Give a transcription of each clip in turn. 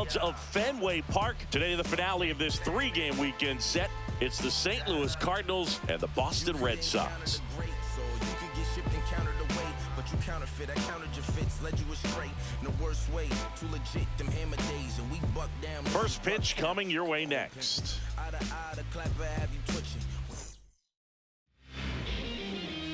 grounds of Fenway Park. Today, the finale of this three-game weekend set. It's the St. Louis Cardinals and the Boston Red Sox. Counterfeit, I countered your fits, led you astray in the worst way. Too legit, them hammer days, and we buck down. First pitch coming your way next.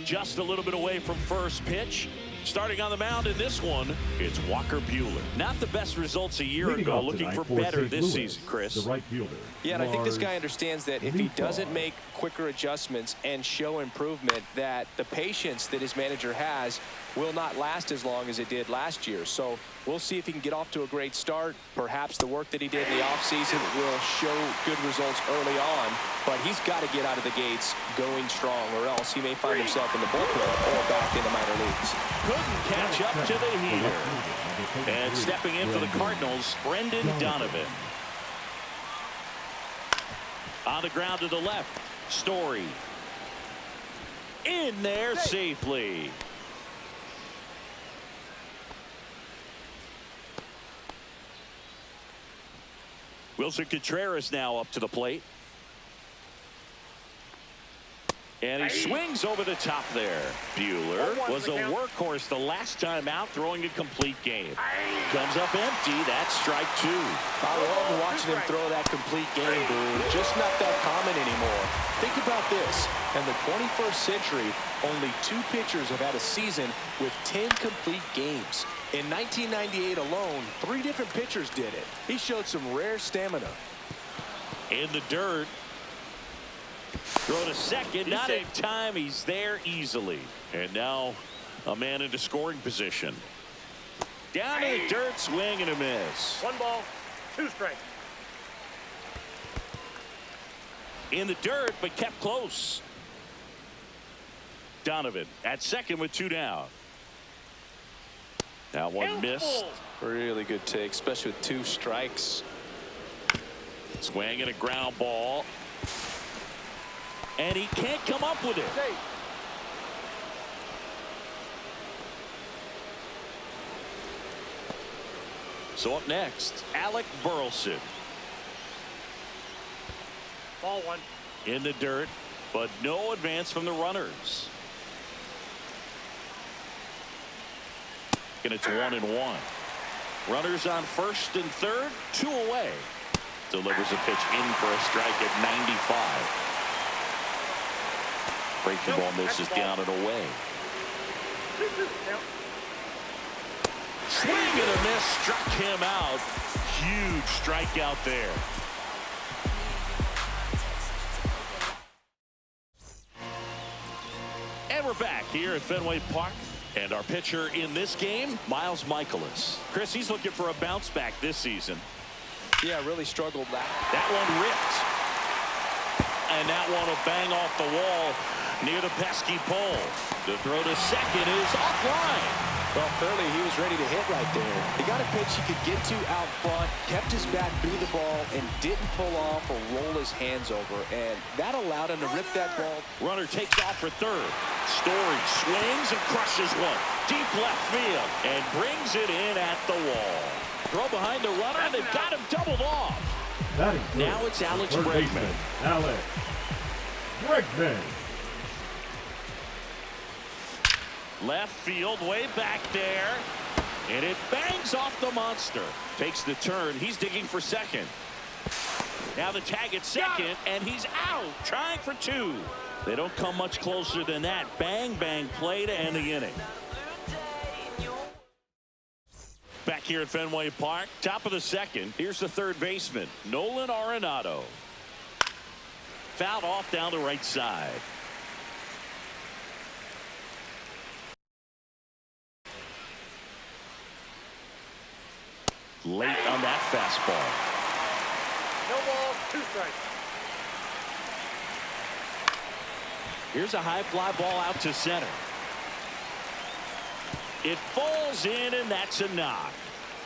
Just a little bit away from first pitch. Starting on the mound in this one, it's Walker Buehler. Not the best results a year ago, looking for better this season, Chris. The right fielder. Yeah, and I think this guy understands that if he doesn't make quicker adjustments and show improvement, that the patience that his manager has will not last as long as it did last year. So we'll see if he can get off to a great start. Perhaps the work that he did in the offseason will show good results early on, but he's got to get out of the gates going strong, or else he may find himself in the bullpen or back in the minor leagues. Couldn't catch up to the heater. And stepping in for the Cardinals, Brendan Donovan. On the ground to the left, Story. In there safely. Wilson Contreras now up to the plate. And he swings over the top there. Buehler was a workhorse the last time out, throwing a complete game. Comes up empty. That's strike two. I love watching him throw that complete game, Boone. Just not that common anymore. Think about this. In the 21st century, only 2 pitchers have had a season with 10 complete games. In 1998 alone, 3 different pitchers did it. He showed some rare stamina. In the dirt. Throw to second, not in time. He's there easily. And now a man into scoring position. Down in the dirt, swing and a miss. 1 ball, 2 strikes. In the dirt, but kept close. Donovan at second with 2 down. Now one missed. Really good take, especially with 2 strikes. Swing and a ground ball. And he can't come up with it. So up next, Alec Burleson. Ball 1. In the dirt, but no advance from the runners. And it's 1-1. Runners on first and third, 2 away. Delivers a pitch in for a strike at 95. Breaking ball misses down and away. Swing and a miss, struck him out. Huge strikeout there. And we're back here at Fenway Park. And our pitcher in this game, Miles Michaelis. Chris, he's looking for a bounce back this season. Yeah, really struggled that one ripped. And that one will bang off the wall near the pesky pole. The throw to second is offline. Well, early he was ready to hit right there. He got a pitch he could get to out front, kept his back through the ball, and didn't pull off or roll his hands over. And that allowed him to rip that ball. Runner takes off for third. Story swings and crushes one. Deep left field and brings it in at the wall. Throw behind the runner, and they've got him doubled off. Now it's Alex Bregman. Alex Bregman. Left field, way back there. And it bangs off the monster. Takes the turn. He's digging for second. Now the tag at second, and he's out. Trying for 2. They don't come much closer than that. Bang, bang play to end the inning. Back here at Fenway Park, top of the second. Here's the third baseman, Nolan Arenado. Fouled off down the right side. Late on that fastball. No ball, 2 strikes. Here's a high fly ball out to center. It falls in, and that's a knock.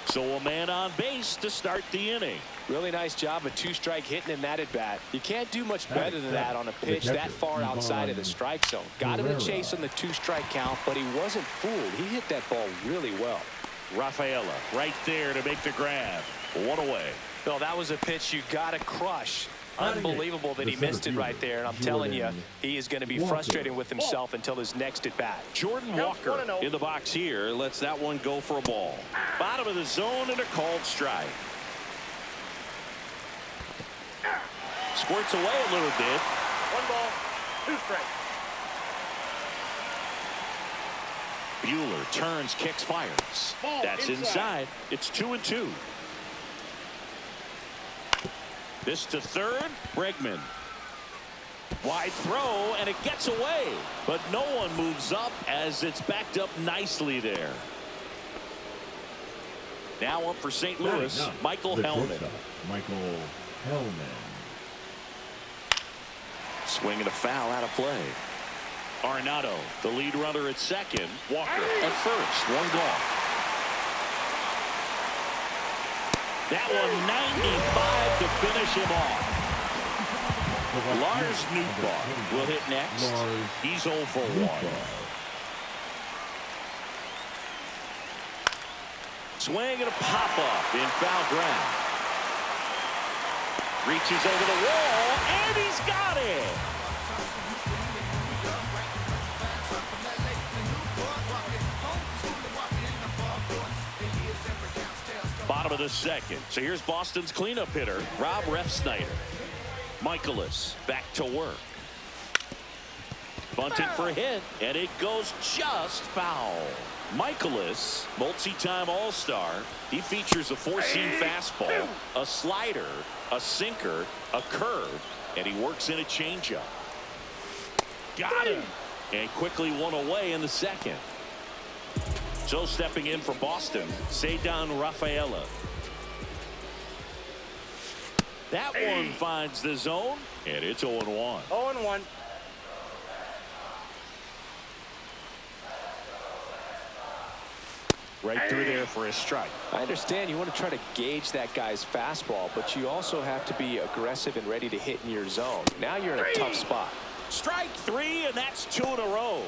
So a man on base to start the inning. Really nice job of 2-strike hitting in that at bat. You can't do much better than that on a pitch that far outside of the strike zone. Got him a chase on the 2-strike count, but he wasn't fooled. He hit that ball really well. Rafaela right there to make the grab. One away. Bill, that was a pitch you got to crush. Unbelievable that he missed it right there. And I'm telling you, he is going to be frustrated with himself until his next at bat. Jordan Walker in the box here lets that one go for a ball. Bottom of the zone and a called strike. Squirts away a little bit. 1 ball, 2 strikes. Buehler turns, kicks, fires. That's inside. It's 2-2. This to third. Bregman. Wide throw, and it gets away. But no one moves up as it's backed up nicely there. Now up for St. Louis, Michael Hellman. Michael Hellman. Swing and a foul out of play. Arenado, the lead runner at second. Walker at first. One gone. That one 95 to finish him off. Lars Nootbaar will hit next. He's 0 for 1. Swing and a pop-up in foul ground. Reaches over the wall, and he's got it. Bottom of the second. So here's Boston's cleanup hitter, Rob Refsnyder. Michaelis back to work. Bunting for a hit, and it goes just foul. Michaelis, multi-time All-Star. He features a 4-seam fastball, a slider, a sinker, a curve, and he works in a changeup. Got him. And quickly one away in the second. So stepping in for Boston, Ceddanne Rafaela. That one finds the zone, and it's 0-1. 0-1. Right through there for a strike. I understand you want to try to gauge that guy's fastball, but you also have to be aggressive and ready to hit in your zone. Now you're in a tough spot. Strike 3, and that's 2 in a row.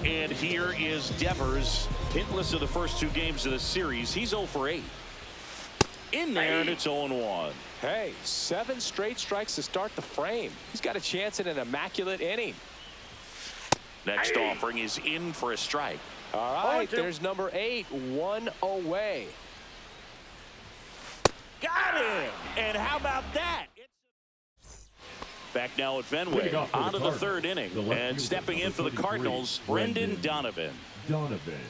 And here is Devers, hitless of the first 2 games of the series. He's 0 for 8. In there, and it's 0-1. Hey, 7 straight strikes to start the frame. He's got a chance at an immaculate inning. Next offering is in for a strike. All right, there's number 8, 1 away. Got him! And how about that? Back now at Fenway, on to the 3rd inning. And stepping in for the Cardinals, Brendan Donovan.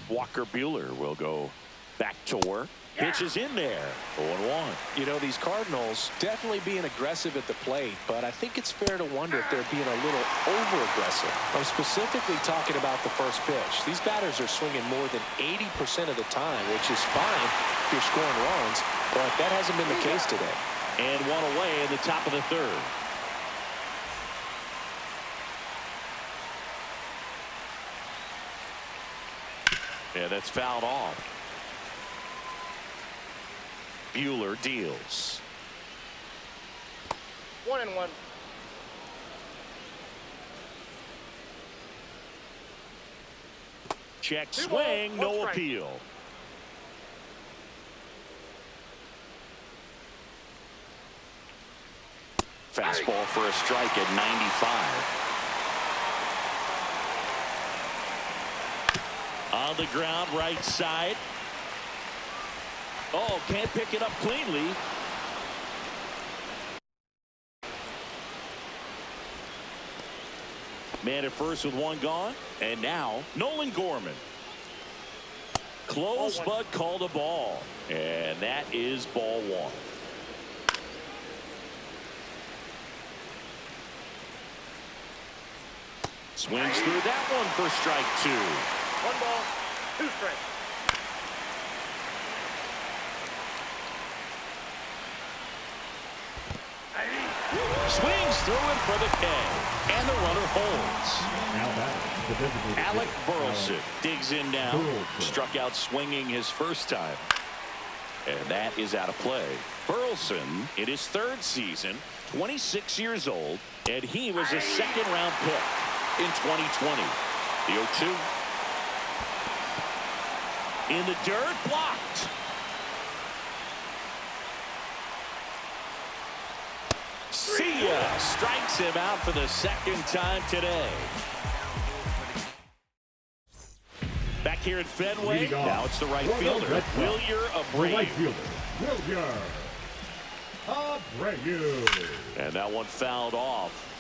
Walker Buehler will go back to work. Pitches in there. 0-1. You know, these Cardinals definitely being aggressive at the plate, but I think it's fair to wonder if they're being a little over-aggressive. I'm specifically talking about the first pitch. These batters are swinging more than 80% of the time, which is fine if you're scoring runs, but that hasn't been the case today. And one away in the top of the 3rd. Yeah, that's fouled off. Buehler deals. 1-1. Check swing, no strike. appeal. Fastball for a strike at 95. On the ground, right side. Oh, can't pick it up cleanly. Man at first with one gone. And now, Nolan Gorman. Close, but called a ball. And that is ball 1. Swings through that one for strike 2. 1 ball, 2 strikes. Swings through it for the K. And the runner holds. Alec Burleson digs in now. Struck out swinging his first time. And that is out of play. Burleson in his 3rd season, 26 years old, and he was a 2nd-round pick in 2020. The 0-2. In the dirt, blocked. See ya. Strikes him out for the second time today. Back here at Fenway, now it's the right fielder, Wilyer Abreu. And that one fouled off.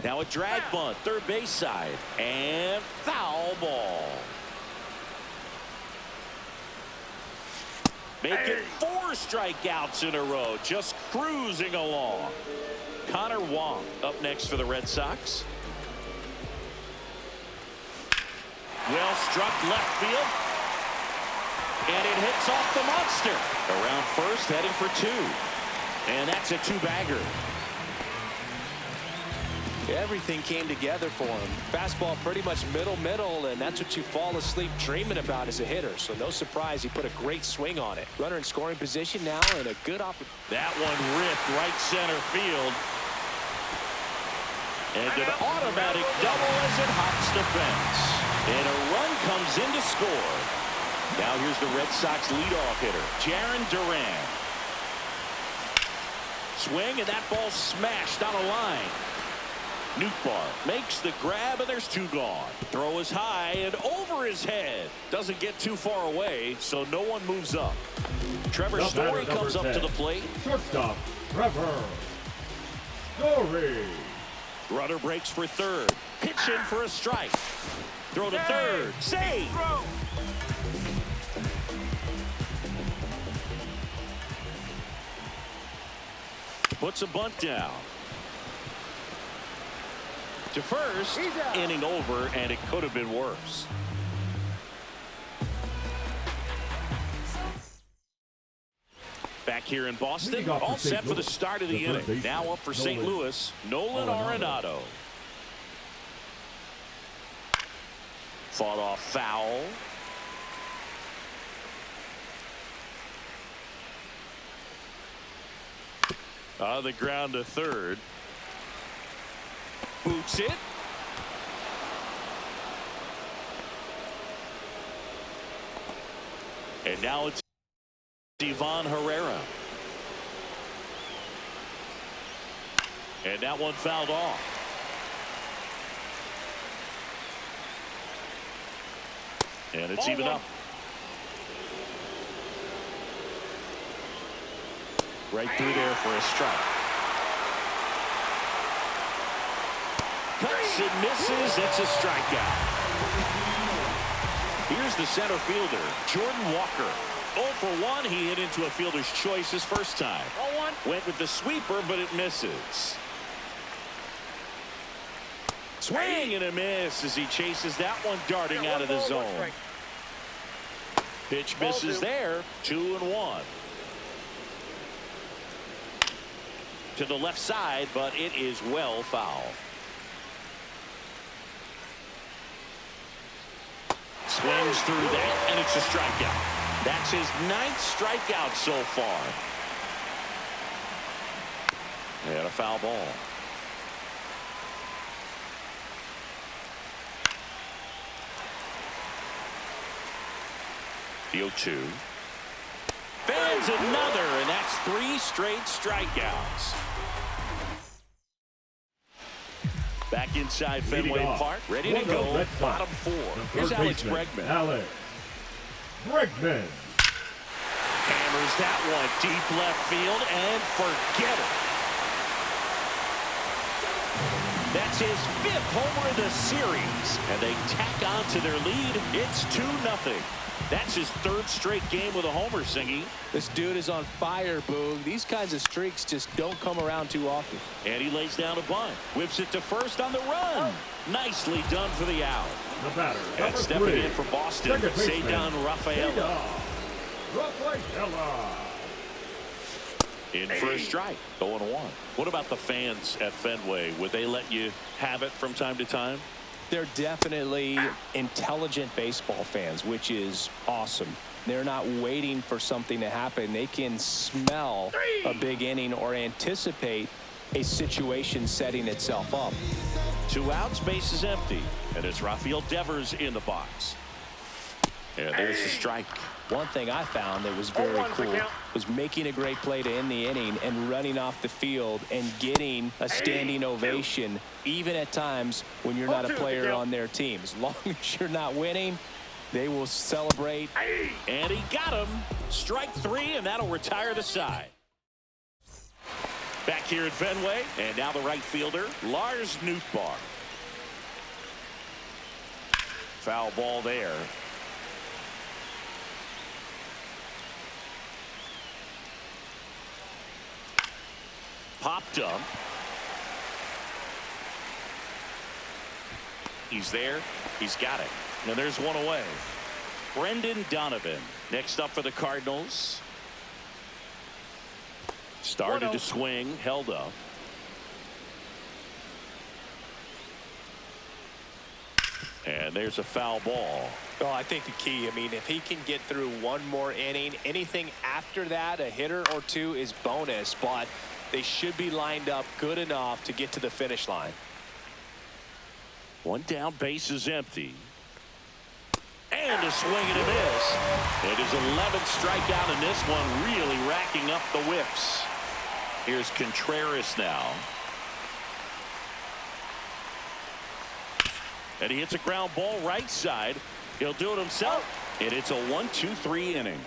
Now a drag bunt, third base side, and foul ball. Making 4 strikeouts in a row, just cruising along. Connor Wong up next for the Red Sox. Well struck left field. And it hits off the monster. Around first, heading for 2. And that's a 2-bagger. Everything came together for him. Fastball pretty much middle, and that's what you fall asleep dreaming about as a hitter. So no surprise, he put a great swing on it. Runner in scoring position now, and a good opportunity. That one ripped right center field. And an automatic double as it hops the fence. And a run comes in to score. Now here's the Red Sox leadoff hitter, Jarren Duran. Swing, and that ball smashed on a line. Nootbaar makes the grab, and there's 2 gone. Throw is high and over his head. Doesn't get too far away, so no one moves up. Trevor Story comes up to the plate. Shortstop, Trevor Story. Runner breaks for third. Pitch in for a strike. Throw to third. Save. Puts a bunt down. To first, inning over, and it could have been worse. Back here in Boston, all set for the start of the inning. Now up for St. Louis, Nolan Arenado. Fought off foul. On the ground to third. Boots it. And now it's Ivan Herrera. And that one fouled off. And it's even up. Right through there for a strike. Cuts and misses. It's a strikeout. Here's the center fielder, Jordan Walker. 0 for 1. He hit into a fielder's choice his first time. Went with the sweeper, but it misses. Swing and a miss as he chases that one darting out of the zone. Pitch misses there. 2-1. To the left side, but it is well foul. Swings through that, and it's a strikeout. That's his 9th strikeout so far. And a foul ball. The 0-2. Fans another, and that's 3 straight strikeouts. Back inside Fenway Park, ready to go, bottom 4. Here's Alex Bregman. Alex Bregman. Hammers that one deep left field, and forget it. That's his 5th homer of the series, and they tack on to their lead. It's 2-0. That's his 3rd straight game with a homer, Singy. This dude is on fire, Boog. These kinds of streaks just don't come around too often. And he lays down a bunt. Whips it to first on the run. Nicely done for the out. The batter, And stepping in for Boston, Cedar Rafaela. In for a strike, 0-1. What about the fans at Fenway? Would they let you have it from time to time? They're definitely intelligent baseball fans, which is awesome. They're not waiting for something to happen. They can smell a big inning or anticipate a situation setting itself up. 2 outs, base is empty, and it's Rafael Devers in the box. And there's the strike. One thing I found that was very cool was making a great play to end the inning and running off the field and getting a standing ovation, even at times when you're not a player on their team. As long as you're not winning, they will celebrate. And he got him. Strike 3, and that'll retire the side. Back here at Fenway, and now the right fielder, Lars Nootbaar. Foul ball there. Popped up. He's there. He's got it. Now there's one away. Brendan Donovan next up for the Cardinals. Started to swing, held up. And there's a foul ball. Well, I think the key, I mean, if he can get through one more inning, anything after that, a hitter or two is bonus, but they should be lined up good enough to get to the finish line. One down, base is empty. And a swing and a miss. It is 11th strikeout in this one, really racking up the whiffs. Here's Contreras now. And he hits a ground ball right side. He'll do it himself. And it's a 1-2-3 inning.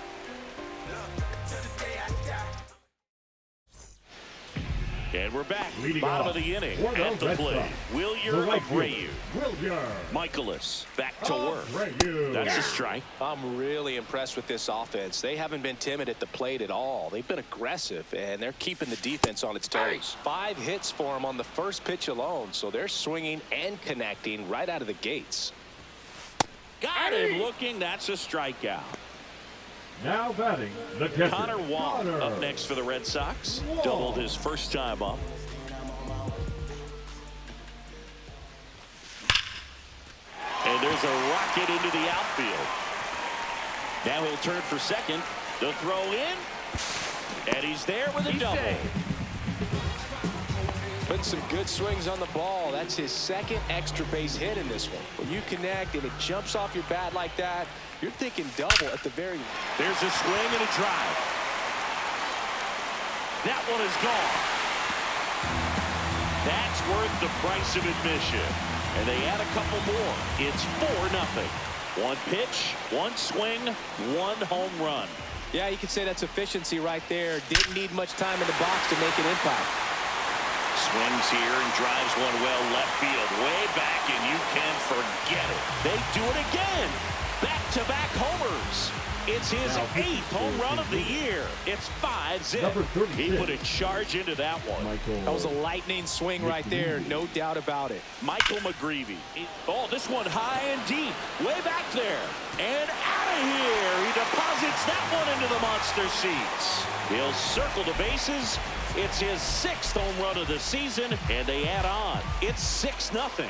And we're back. Bottom of the inning. At the plate, Wilyer Abreu. Michaelis back to work. That's a strike. I'm really impressed with this offense. They haven't been timid at the plate at all. They've been aggressive, and they're keeping the defense on its toes. 5 hits for them on the first pitch alone, so they're swinging and connecting right out of the gates. Got him looking. That's a strikeout. Now batting, the catcher, Connor Watt up next for the Red Sox. Doubled his first time up. And there's a rocket into the outfield. Now he'll turn for second. The throw in. And he's there with a double. Putting some good swings on the ball. That's his second extra base hit in this one. When you connect and it jumps off your bat like that, you're thinking double at the very. There's a swing and a drive. That one is gone. That's worth the price of admission. And they add a couple more. It's 4-0. One pitch, one swing, one home run. Yeah, you could say that's efficiency right there. Didn't need much time in the box to make an impact. Swings here and drives one well left field. Way back, and you can forget it. They do it again. Back-to-back homers. It's his 8th home run of the year. It's 5-zip. He put a charge into that one. That was a lightning swing right there. No doubt about it. Michael McGreevy. Oh, this one high and deep. Way back there. And out of here. He deposits that one into the monster seats. He'll circle the bases. It's his 6th home run of the season, and they add on. It's 6-0.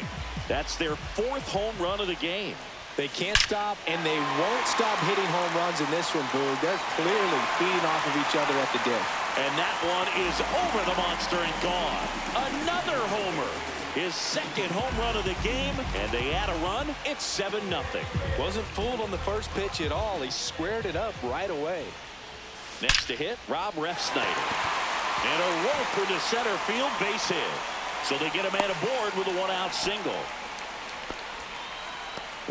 That's their 4th home run of the game. They can't stop, and they won't stop hitting home runs in this one, Boog. They're clearly feeding off of each other at the dish. And that one is over the monster and gone. Another homer. His 2nd home run of the game, and they add a run. It's 7-0. Wasn't fooled on the first pitch at all. He squared it up right away. Next to hit, Rob Refsnyder. And a rope into center field, base hit. So they get a man aboard with a 1-out single.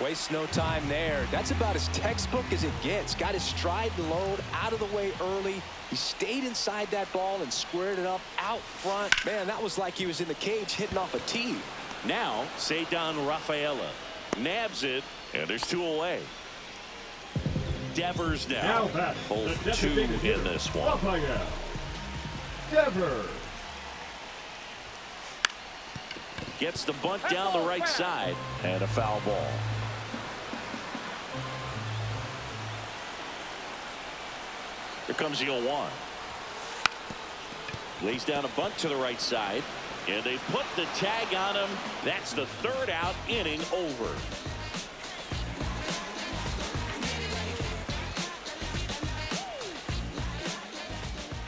Wastes no time there. That's about as textbook as it gets. Got his stride and load out of the way early. He stayed inside that ball and squared it up out front. Man, that was like he was in the cage hitting off a tee. Now, Cedar Rafaela nabs it, and there's 2 away. Devers now. Both 2 in this one. Rafael Devers. Gets the bunt down the right side, and a foul ball. Here comes the 0-1. Lays down a bunt to the right side, and they put the tag on him. That's the 3rd out, inning over.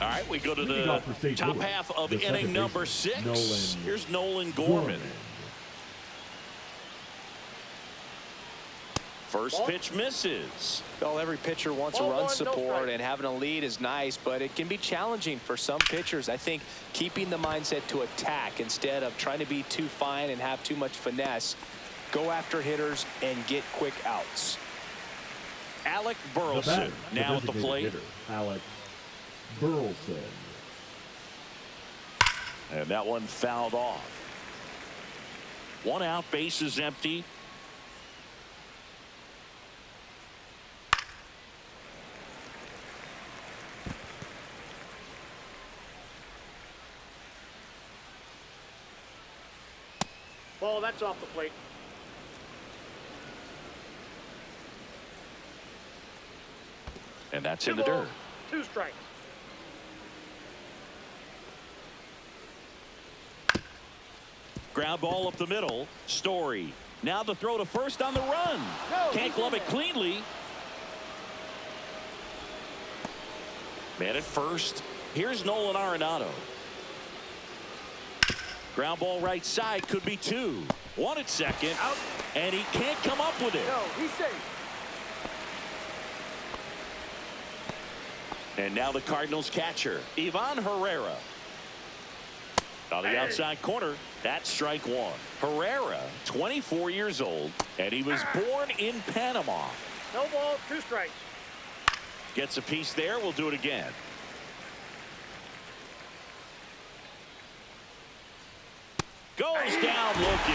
All right, we go to the top half of inning number 6. Here's Nolan Gorman. First Ball. pitch misses. Well, every pitcher wants Ball a run one, no support, strike. and having a lead is nice, but it can be challenging for some pitchers. I think keeping the mindset to attack instead of trying to be too fine and have too much finesse, go after hitters and get quick outs. Alec The Burleson batter, now at the designated plate. hitter, Alex Burleson. And that one fouled off. 1 out, base is empty. Ball, that's off the plate. And that's 2 in the balls, dirt. 2 strikes. Ground ball up the middle. Story. Now the throw to first on the run. No, Can't he's glove in it there. cleanly. Man at first. Here's Nolan Arenado. Ground ball right side, could be 2. 1 at second. Out. And he can't come up with it. No, he's safe. And now the Cardinals catcher, Ivan Herrera. On the outside corner, that's strike 1. Herrera, 24 years old, and he was born in Panama. No ball, 2 strikes. Gets a piece there. We'll do it again. Goes down looking.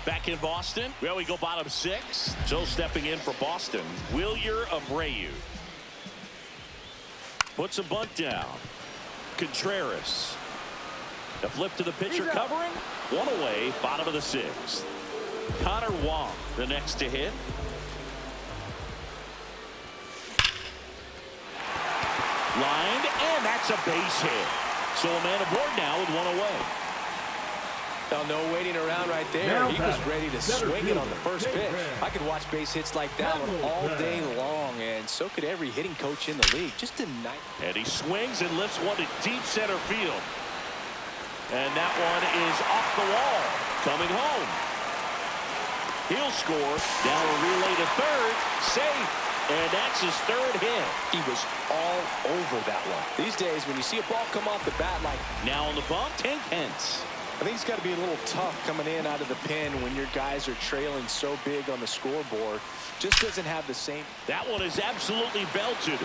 Back in Boston. Well, we go bottom 6. So stepping in for Boston, Wilyer Abreu. Puts a bunt down. Contreras. The flip to the pitcher He's out. covering. 1 away, bottom of the 6th. Connor Wong, the next to hit. Lined, and that's a base hit. So a man aboard now with 1 away. Well, no waiting around right there. Now He was batting, ready to center swing it on the fielder, first pitch. David. I could watch base hits like that one all day David. long, and so could every hitting coach in the league. Just a nice. And he swings and lifts one to deep center field. And that one is off the wall. Coming home. He'll score. Now a relay to third. Safe. And that's his 3rd hit. He was all over that one. These days, when you see a ball come off the bat like, Now on the bump, Tank Hence. I think it's got to be a little tough coming in out of the pen when your guys are trailing so big on the scoreboard. Just doesn't have the same. That one is absolutely belted.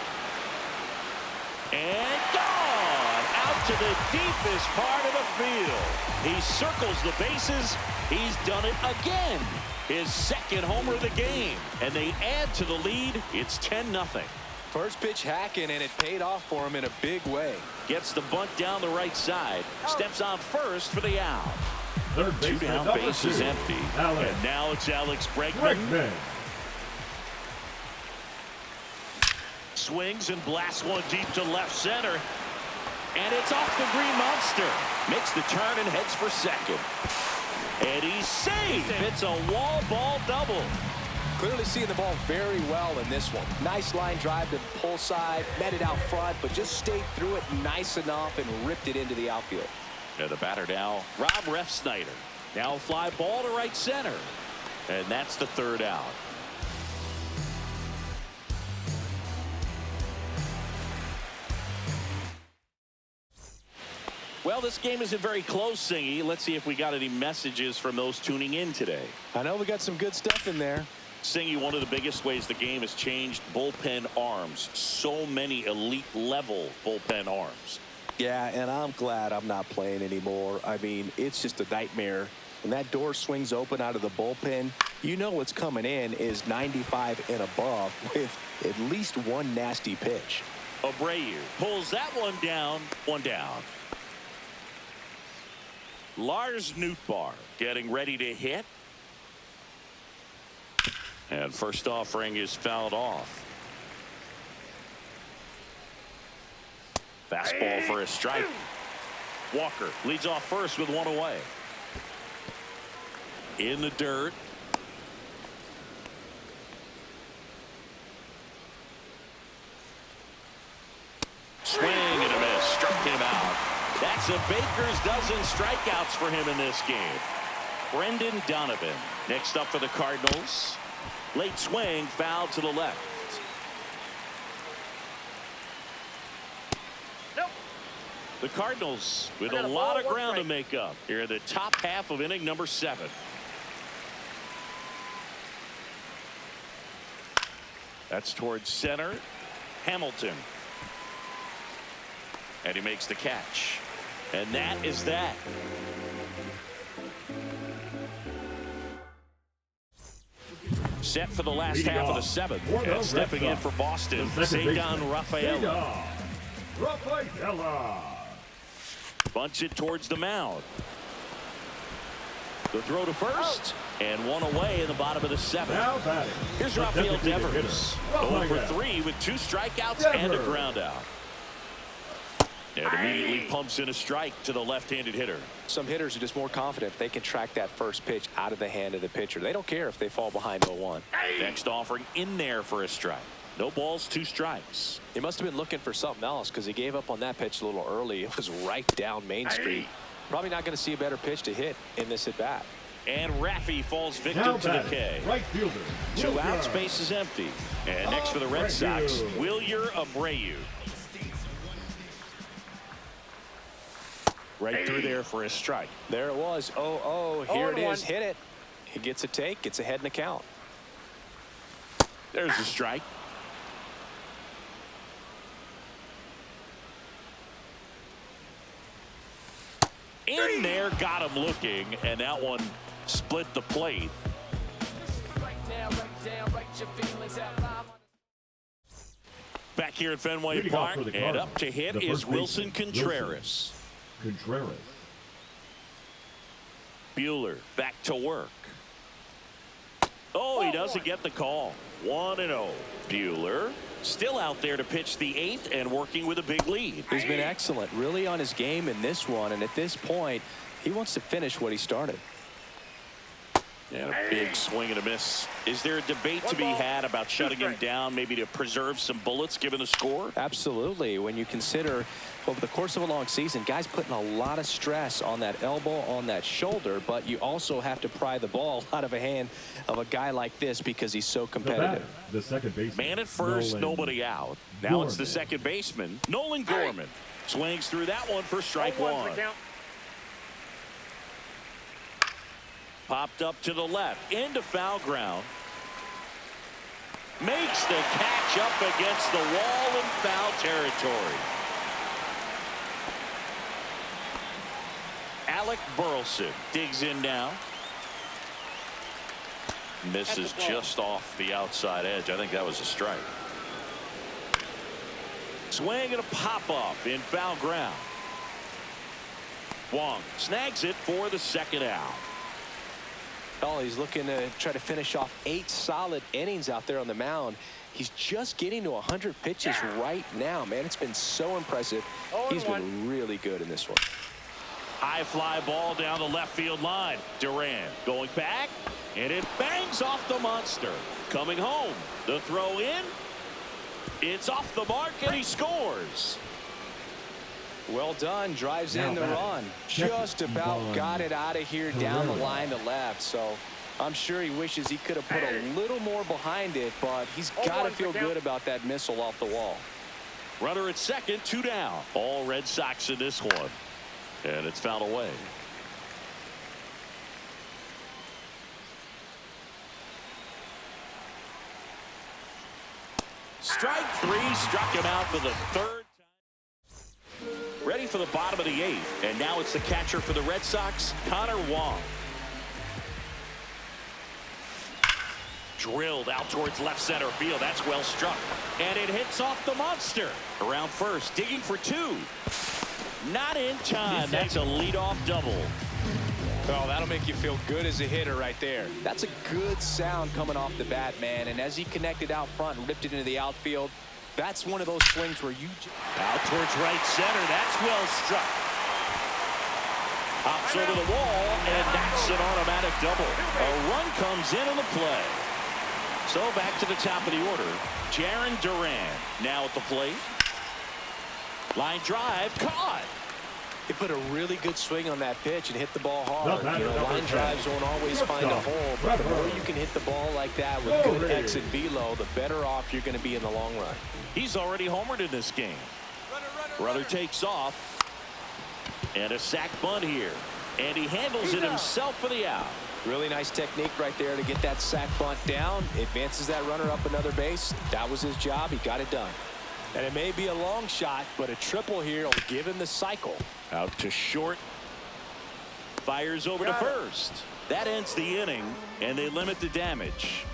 And gone out to the deepest part of the field. He circles the bases. He's done it again. His 2nd homer of the game. And they add to the lead. It's 10-0. First pitch hacking, and it paid off for him in a big way. Gets the bunt down the right side. Steps on first for the out. Third 2 baseman, down, number base 2, is empty. Alex And now it's Alex Bregman. Bregman. Swings and blasts one deep to left center. And it's off the Green Monster. Makes the turn and heads for second. And he's safe. It's a wall ball double. Clearly seeing the ball very well in this one. Nice line drive to the pull side, met it out front, but just stayed through it nice enough and ripped it into the outfield. And the batter now, Rob Refsnyder. Now a fly ball to right center. And that's the 3rd out. Well, this game isn't very close, Singy. Let's see if we got any messages from those tuning in today. I know we got some good stuff in there. Singy, one of the biggest ways the game has changed, bullpen arms. So many elite level bullpen arms. Yeah, and I'm glad I'm not playing anymore. I mean, it's just a nightmare. When that door swings open out of the bullpen, you know what's coming in is 95 and above with at least one nasty pitch. Abreu pulls that one down, 1 down. Lars Nootbaar getting ready to hit. And first offering is fouled off. Fastball for a strike. Walker leads off first with 1 away. In the dirt. Swing and a miss. Struck him him out. That's a baker's dozen strikeouts for him in this game. Brendan Donovan next up for the Cardinals. Late swing, foul to the left. Nope. The Cardinals with I got a a lot ball, of one ground to strike. make up here in the top half of inning number 7. That's towards center. Hamilton. And he makes the catch. And that is that. Set for the last Leading half of the off 7th. for the And stepping in Red for Sox, Boston, the second Cedon baseman, Rafaela. Cedon Rafaela. Bunch it towards the mound. The throw to first. And one away in the bottom of the 7th. Now batting. Here's the Rafael designated Devers. hitter, Going for Rafael. 3 with 2 strikeouts and a Devers. ground out. And immediately pumps in a strike to the left-handed hitter. Some hitters are just more confident if they can track that first pitch out of the hand of the pitcher. They don't care if they fall behind 0-1. Next offering in there for a strike. No balls, 2 strikes. He must have been looking for something else because he gave up on that pitch a little early. It was right down Main Street. Probably not going to see a better pitch to hit in this at bat. And Raffy falls victim Now to the batting. K. Right fielder. 2 Wilker. out, space is empty. And next for the Red Sox, Abreu. Wilyer Abreu. Right through there for a strike. There it was. Oh, here it 0-1. is. Hit it. He gets a take. Gets ahead in the count. There's a strike. In there, got him looking, and that one split the plate. Back here at Fenway Leading off Park, for the and Cardinals, up to hit the is first Wilson baseman, Contreras. Contreras. Buehler back to work. Oh, he doesn't get the call. 1-0. Buehler still out there to pitch the 8th and working with a big lead. He's been excellent, really on his game in this one. And at this point, he wants to finish what he started. And a big swing and a miss. Is there a debate to be had about shutting him down, maybe to preserve some bullets given the score? Absolutely. When you consider over the course of a long season, guys putting a lot of stress on that elbow, on that shoulder, but you also have to pry the ball out of a hand of a guy like this because he's so The competitive. batter, the second baseman. Man at first, Nolan nobody out. Now it's the Gorman. second baseman, Nolan Gorman. Swings through that one for strike 0-1's one. the count. Popped up to the left, into foul ground. Makes the catch up against the wall in foul territory. Alec Burleson digs in now. Misses just off the outside edge. I think that was a strike. Swing and a pop-up in foul ground. Wong snags it for the second out. Oh, he's looking to try to finish off 8 solid innings out there on the mound. He's just getting to 100 pitches right now, man. It's been so impressive. He's been really good in this one. High fly ball down the left field line. Duran going back, and it bangs off the monster. Coming home. The throw in. It's off the mark, and he scores. Well done. Drives in the Now run. batting, Just about Cedon got it out of here down the Rafaela. line to left. So I'm sure he wishes he could have put a little more behind it, but he's got to feel good about that missile off the wall. Runner at second, 2 down. All Red Sox in this one. And it's fouled away. Strike 3, struck him out for the 3rd time. Ready for the bottom of the 8th. And now it's the catcher for the Red Sox, Connor Wong. Drilled out towards left center field. That's well struck. And it hits off the monster. Around first, digging for 2. Not in time. That's a leadoff double. Oh, that'll make you feel good as a hitter right there. That's a good sound coming off the bat, man. And as he connected out front and ripped it into the outfield, that's one of those swings where you... Out towards right center. That's well struck. Hops over the wall, and that's an automatic double. A run comes in on the play. So back to the top of the order. Jarren Duran now at the plate. Line drive, caught. He put a really good swing on that pitch and hit the ball hard. The You know, line drives won't always find a hole, but the more you can hit the ball like that with good exit velo, the better off you're going to be in the long run. He's already homered in this game. Runner takes off. And a sac bunt here. And he handles it himself for the out. Really nice technique right there to get that sac bunt down. Advances that runner up another base. That was his job. He got it done. And it may be a long shot, but a triple here will give him the cycle. Out to short. Fires over to first. That ends the inning, and they limit the damage.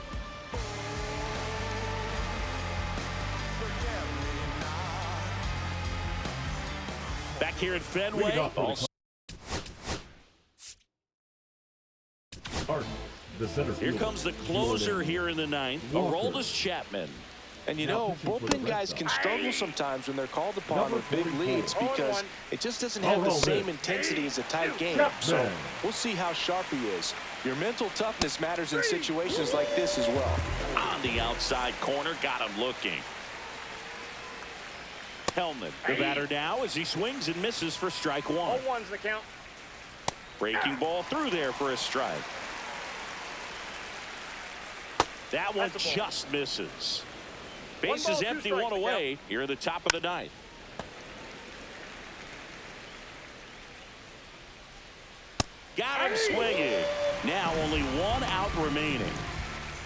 Back here at Fenway. The center Here fielder. comes the closer here in the ninth. Aroldis Chapman. And you know, bullpen guys can struggle sometimes when they're called upon with big leads because it just doesn't have the same intensity as a tight game. So we'll see how sharp he is. Your mental toughness matters in situations like this as well. On the outside corner, got him looking. Hellman, the batter now as he swings and misses for strike one. 0-1's the count. Breaking ball through there for a strike. That one just misses. Base is empty, one away here at the top of the ninth. Got him swinging. Now only one out remaining.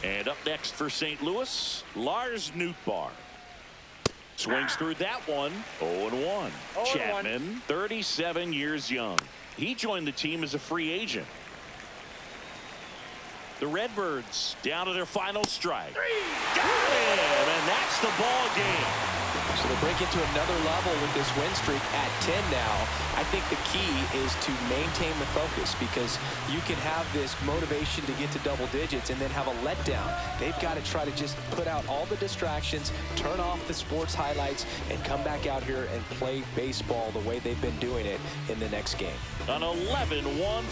And up next for St. Louis, Lars Nootbaar. Swings through that one. 0-1. Chapman, 37 years young. He joined the team as a free agent. The Redbirds down to their final strike. Got him, and that's the ball game. So they break into another level with this win streak at 10 now. I think the key is to maintain the focus because you can have this motivation to get to double digits and then have a letdown. They've got to try to just put out all the distractions, turn off the sports highlights, and come back out here and play baseball the way they've been doing it in the next game. An 11-1